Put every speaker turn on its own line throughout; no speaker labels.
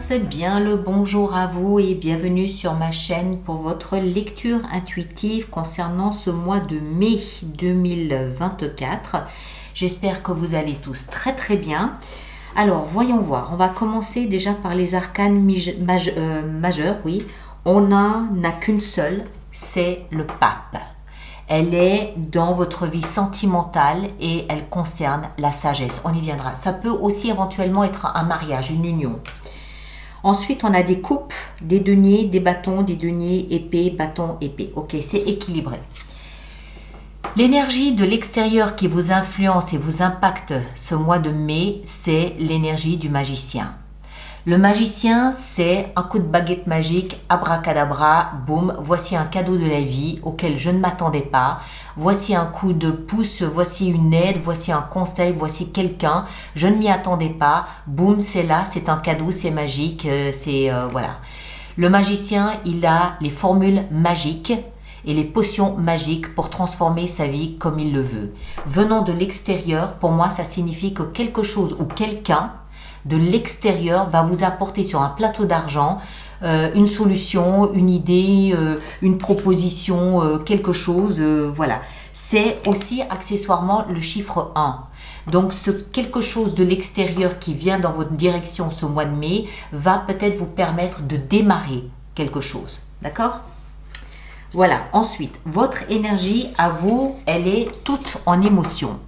tous, bien le bonjour à vous et bienvenue sur ma chaîne pour votre lecture intuitive concernant ce mois de mai 2024. J'espère que vous allez tous très bien. Alors voyons voir, on va commencer déjà par les arcanes majeurs. Oui, on n'a qu'une seule, c'est le pape. Elle est dans votre vie sentimentale et elle concerne la sagesse. On y viendra. Ça peut aussi éventuellement être un mariage, une union. Ensuite, on a des coupes, des deniers, des bâtons, des deniers, épée, bâton, épée. Ok, c'est équilibré. L'énergie de l'extérieur qui vous influence et vous impacte ce mois de mai, c'est l'énergie du magicien. Le magicien, c'est un coup de baguette magique, abracadabra, boum, voici un cadeau de la vie auquel je ne m'attendais pas. Voici un coup de pouce, voici une aide, voici un conseil, voici quelqu'un. Je ne m'y attendais pas, boum, c'est là, c'est un cadeau, c'est magique, voilà. Le magicien, il a les formules magiques et les potions magiques pour transformer sa vie comme il le veut. Venant de l'extérieur, pour moi, ça signifie que quelque chose ou quelqu'un de l'extérieur va vous apporter sur un plateau d'argent une solution, une idée, une proposition, quelque chose, voilà. C'est aussi accessoirement le chiffre 1. Donc ce quelque chose de l'extérieur qui vient dans votre direction ce mois de mai va peut-être vous permettre de démarrer quelque chose, d'accord ? Voilà, ensuite, votre énergie à vous, elle est toute en émotion.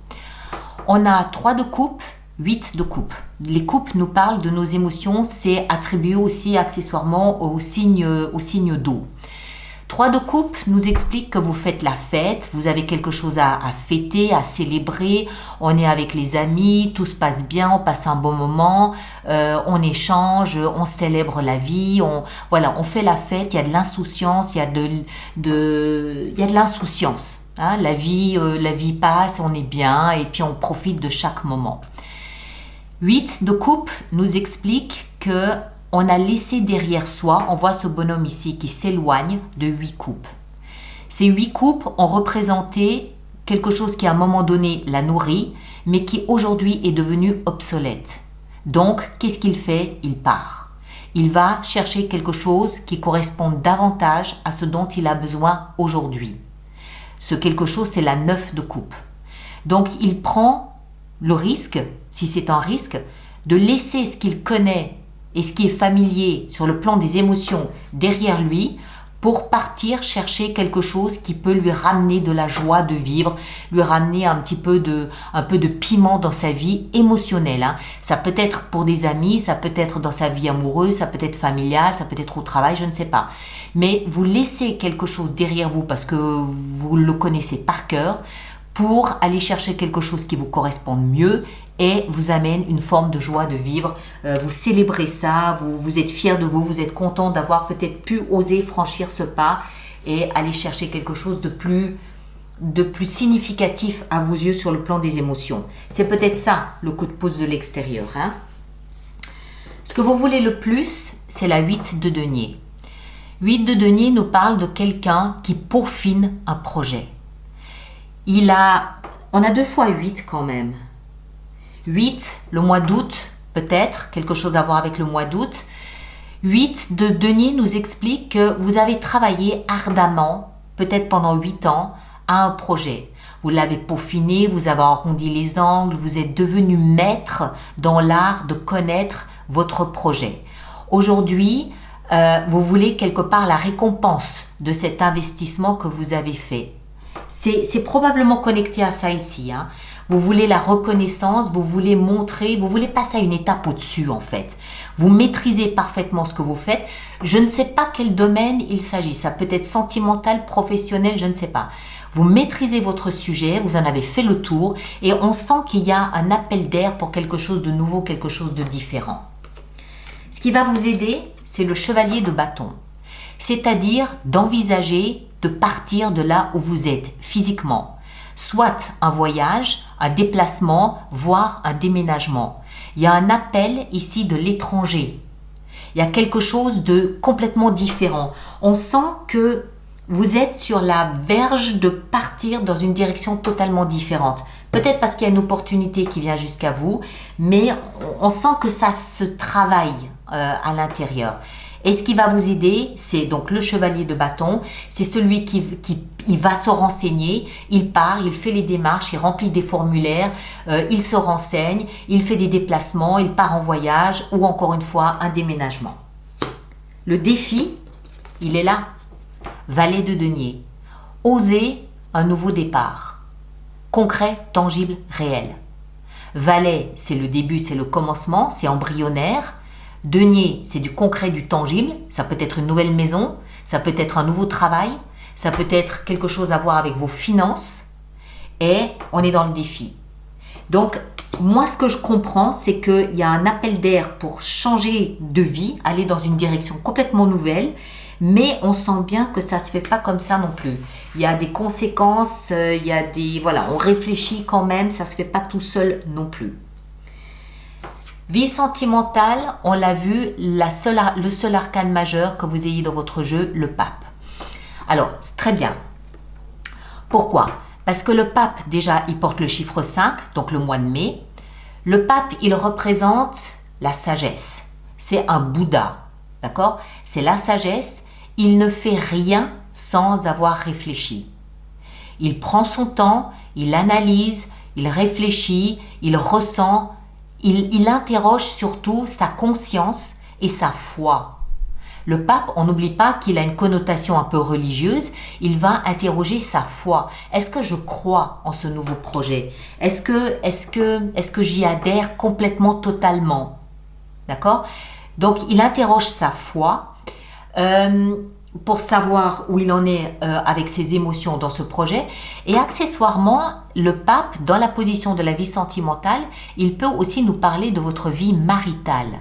On a 3 de coupe, 8 de coupe. Les coupes nous parlent de nos émotions, c'est attribué aussi accessoirement au signe d'eau. 3 de coupe nous explique que vous faites la fête, vous avez quelque chose à fêter, à célébrer, on est avec les amis, tout se passe bien, on passe un bon moment, on échange, on célèbre la vie, on fait la fête, il y a de l'insouciance, il y a de l'insouciance. Hein, la vie passe, on est bien et puis on profite de chaque moment. 8 de coupe nous explique que on a laissé derrière soi, on voit ce bonhomme ici qui s'éloigne de 8 coupes. Ces 8 coupes ont représenté quelque chose qui à un moment donné l'a nourri, mais qui aujourd'hui est devenu obsolète. Donc, qu'est-ce qu'il fait ? Il part. Il va chercher quelque chose qui correspond davantage à ce dont il a besoin aujourd'hui. Ce quelque chose, c'est la 9 de coupe. Donc, il prend le risque, si c'est un risque, de laisser ce qu'il connaît et ce qui est familier sur le plan des émotions derrière lui pour partir chercher quelque chose qui peut lui ramener de la joie de vivre, lui ramener un peu de piment dans sa vie émotionnelle. Hein. Ça peut être pour des amis, ça peut être dans sa vie amoureuse, ça peut être familial, ça peut être au travail, je ne sais pas. Mais vous laissez quelque chose derrière vous parce que vous le connaissez par cœur pour aller chercher quelque chose qui vous correspond mieux et vous amène une forme de joie de vivre. Vous célébrez ça, vous êtes fiers de vous content d'avoir peut-être pu oser franchir ce pas et aller chercher quelque chose de plus significatif à vos yeux sur le plan des émotions. C'est peut-être ça, le coup de pouce de l'extérieur. Hein. Ce que vous voulez le plus, c'est la 8 de denier. 8 de denier nous parle de quelqu'un qui peaufine un projet. On a 2 fois 8 quand même. 8, le mois d'août, peut-être, quelque chose à voir avec le mois d'août. 8 de denier nous explique que vous avez travaillé ardemment, peut-être pendant 8 ans, à un projet. Vous l'avez peaufiné, vous avez arrondi les angles, vous êtes devenu maître dans l'art de connaître votre projet. Aujourd'hui, vous voulez quelque part la récompense de cet investissement que vous avez fait. C'est probablement connecté à ça ici. Hein. Vous voulez la reconnaissance, vous voulez montrer, vous voulez passer à une étape au-dessus en fait. Vous maîtrisez parfaitement ce que vous faites. Je ne sais pas quel domaine il s'agit. Ça peut être sentimental, professionnel, je ne sais pas. Vous maîtrisez votre sujet, vous en avez fait le tour et on sent qu'il y a un appel d'air pour quelque chose de nouveau, quelque chose de différent. Ce qui va vous aider, c'est le chevalier de bâton. C'est-à-dire d'envisager de partir de là où vous êtes physiquement. Soit un voyage, un déplacement, voire un déménagement. Il y a un appel ici de l'étranger. Il y a quelque chose de complètement différent. On sent que vous êtes sur la verge de partir dans une direction totalement différente. Peut-être parce qu'il y a une opportunité qui vient jusqu'à vous, mais on sent que ça se travaille à l'intérieur. Et ce qui va vous aider, c'est donc le chevalier de bâton. C'est celui qui il va se renseigner, il part, il fait les démarches, il remplit des formulaires, il se renseigne, il fait des déplacements, il part en voyage ou encore une fois un déménagement. Le défi, il est là. Valet de denier. Oser un nouveau départ. Concret, tangible, réel. Valet, c'est le début, c'est le commencement, c'est embryonnaire. Denier, c'est du concret, du tangible. Ça peut être une nouvelle maison, ça peut être un nouveau travail, ça peut être quelque chose à voir avec vos finances. Et on est dans le défi. Donc, moi, ce que je comprends, c'est qu'il y a un appel d'air pour changer de vie, aller dans une direction complètement nouvelle, mais on sent bien que ça ne se fait pas comme ça non plus. Il y a des conséquences, il y a des... Voilà, on réfléchit quand même, ça ne se fait pas tout seul non plus. Vie sentimentale, on l'a vu, le seul arcane majeur que vous ayez dans votre jeu, le pape. Alors, c'est très bien. Pourquoi ? Parce que le pape, déjà, il porte le chiffre 5, donc le mois de mai. Le pape, il représente la sagesse. C'est un Bouddha, d'accord ? C'est la sagesse. Il ne fait rien sans avoir réfléchi. Il prend son temps, il analyse, il réfléchit, il ressent, il interroge surtout sa conscience et sa foi. Le pape, on n'oublie pas qu'il a une connotation un peu religieuse, il va interroger sa foi. Est-ce que je crois en ce nouveau projet ? Est-ce que j'y adhère complètement, totalement ? D'accord ? Donc, il interroge sa foi pour savoir où il en est avec ses émotions dans ce projet. Et accessoirement, le pape, dans la position de la vie sentimentale, il peut aussi nous parler de votre vie maritale.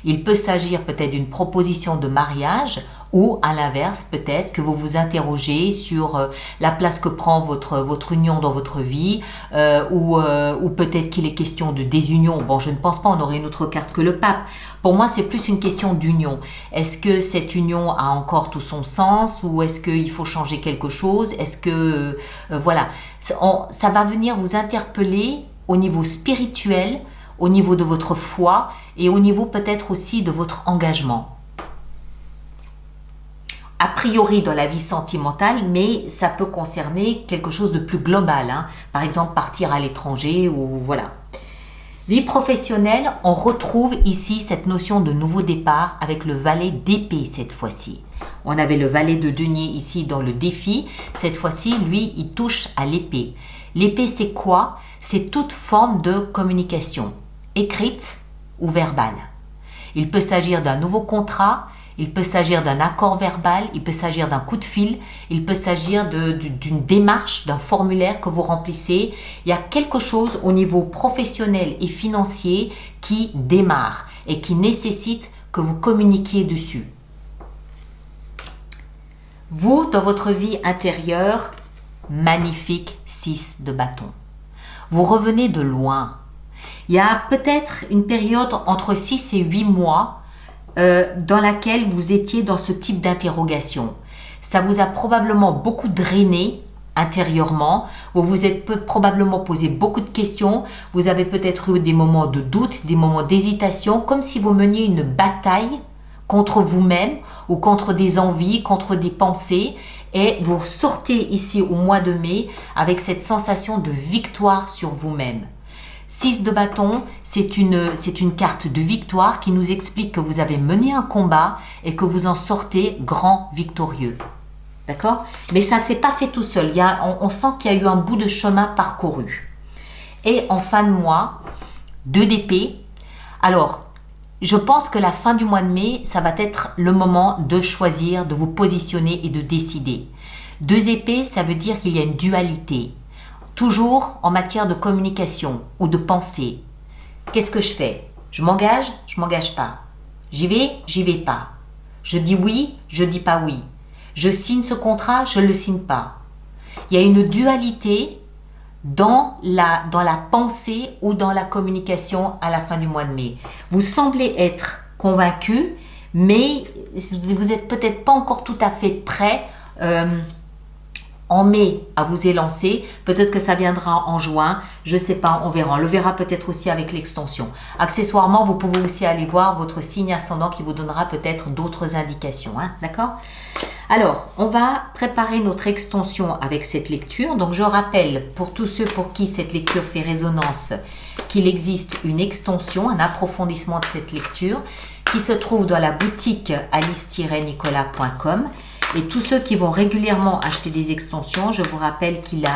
Il peut s'agir peut-être d'une proposition de mariage ou à l'inverse, peut-être que vous vous interrogez sur la place que prend votre union dans votre vie ou peut-être qu'il est question de désunion. Bon, je ne pense pas, on aurait une autre carte que le pape. Pour moi, c'est plus une question d'union. Est-ce que cette union a encore tout son sens ou est-ce qu'il faut changer quelque chose ? Est-ce que, voilà, ça va venir vous interpeller au niveau spirituel, au niveau de votre foi et au niveau peut-être aussi de votre engagement. A priori dans la vie sentimentale, mais ça peut concerner quelque chose de plus global, hein. Par exemple partir à l'étranger ou voilà. Vie professionnelle, on retrouve ici cette notion de nouveau départ avec le valet d'épée cette fois-ci. On avait le valet de denier ici dans le défi, cette fois-ci lui il touche à l'épée. L'épée c'est quoi ? C'est toute forme de communication, écrite ou verbale. Il peut s'agir d'un nouveau contrat, il peut s'agir d'un accord verbal, il peut s'agir d'un coup de fil, il peut s'agir d'une démarche, d'un formulaire que vous remplissez. Il y a quelque chose au niveau professionnel et financier qui démarre et qui nécessite que vous communiquiez dessus. Vous, dans votre vie intérieure, magnifique 6 de bâton. Vous revenez de loin. Il y a peut-être une période entre 6 et 8 mois dans laquelle vous étiez dans ce type d'interrogation. Ça vous a probablement beaucoup drainé intérieurement, vous vous êtes probablement posé beaucoup de questions, vous avez peut-être eu des moments de doute, des moments d'hésitation, comme si vous meniez une bataille contre vous-même ou contre des envies, contre des pensées, et vous sortez ici au mois de mai avec cette sensation de victoire sur vous-même. 6 de bâton, c'est une carte de victoire qui nous explique que vous avez mené un combat et que vous en sortez grand victorieux. D'accord ? Mais ça ne s'est pas fait tout seul. On sent qu'il y a eu un bout de chemin parcouru. Et en fin de mois, 2 d'épée. Alors, je pense que la fin du mois de mai, ça va être le moment de choisir, de vous positionner et de décider. 2 épées, ça veut dire qu'il y a une dualité. Toujours en matière de communication ou de pensée. Qu'est-ce que je fais ? Je m'engage pas. J'y vais pas. Je dis oui, je dis pas oui. Je signe ce contrat, je le signe pas. Il y a une dualité dans la pensée ou dans la communication à la fin du mois de mai. Vous semblez être convaincu, mais vous n'êtes peut-être pas encore tout à fait prêt en mai à vous élancer. Peut-être que ça viendra en juin. Je ne sais pas, on verra. On le verra peut-être aussi avec l'extension. Accessoirement, vous pouvez aussi aller voir votre signe ascendant qui vous donnera peut-être d'autres indications. Hein, d'accord? Alors, on va préparer notre extension avec cette lecture. Donc, je rappelle pour tous ceux pour qui cette lecture fait résonance qu'il existe une extension, un approfondissement de cette lecture qui se trouve dans la boutique alice-nicolas.com. Et tous ceux qui vont régulièrement acheter des extensions, je vous rappelle qu'il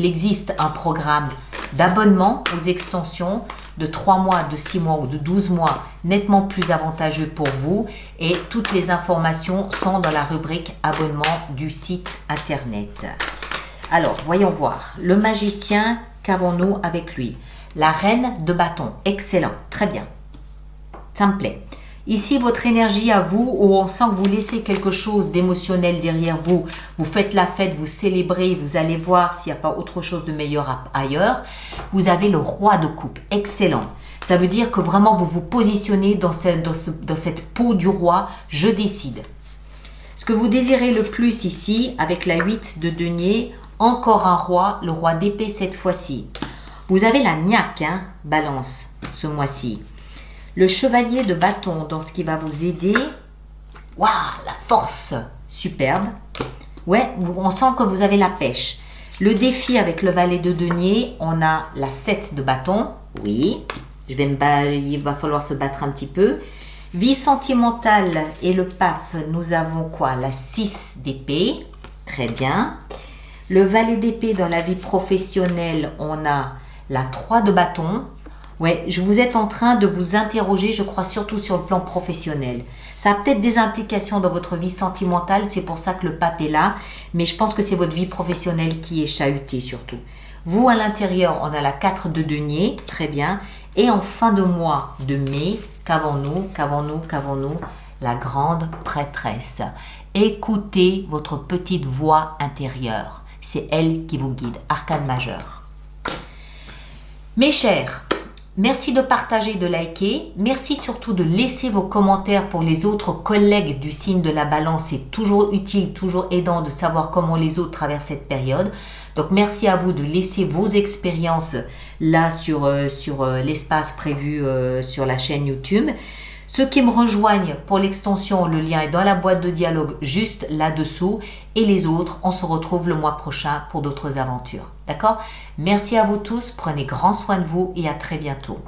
existe un programme d'abonnement aux extensions de 3 mois, de 6 mois ou de 12 mois, nettement plus avantageux pour vous. Et toutes les informations sont dans la rubrique abonnement du site internet. Alors, voyons voir. Le magicien, qu'avons-nous avec lui? La reine de bâton. Excellent, très bien. Ça me plaît. Ici, votre énergie à vous, où on sent que vous laissez quelque chose d'émotionnel derrière vous. Vous faites la fête, vous célébrez, vous allez voir s'il n'y a pas autre chose de meilleur ailleurs. Vous avez le roi de coupe. Excellent. Ça veut dire que vraiment, vous vous positionnez dans cette peau du roi. Je décide. Ce que vous désirez le plus ici, avec la 8 de denier, encore un roi, le roi d'épée cette fois-ci. Vous avez la niaque, hein, balance, ce mois-ci. Le chevalier de bâton dans ce qui va vous aider. Waouh, la force, superbe. Ouais, on sent que vous avez la pêche. Le défi avec le valet de denier, on a la 7 de bâton. Oui, il va falloir se battre un petit peu. Vie sentimentale et le pape, nous avons quoi? La 6 d'épée. Très bien. Le valet d'épée dans la vie professionnelle, on a la 3 de bâton. Ouais, vous êtes en train de vous interroger, je crois, surtout sur le plan professionnel. Ça a peut-être des implications dans votre vie sentimentale, c'est pour ça que le pape est là, mais je pense que c'est votre vie professionnelle qui est chahutée surtout. Vous, à l'intérieur, on a la 4 de denier, très bien. Et en fin de mois de mai, qu'avons-nous? La grande prêtresse. Écoutez votre petite voix intérieure. C'est elle qui vous guide. Arcane majeur. Mes chers, merci de partager, de liker. Merci surtout de laisser vos commentaires pour les autres collègues du signe de la balance. C'est toujours utile, toujours aidant de savoir comment les autres traversent cette période. Donc, merci à vous de laisser vos expériences là sur l'espace prévu sur la chaîne YouTube. Ceux qui me rejoignent pour l'extension, le lien est dans la boîte de dialogue juste là-dessous. Et les autres, on se retrouve le mois prochain pour d'autres aventures. D'accord? Merci à vous tous, prenez grand soin de vous et à très bientôt.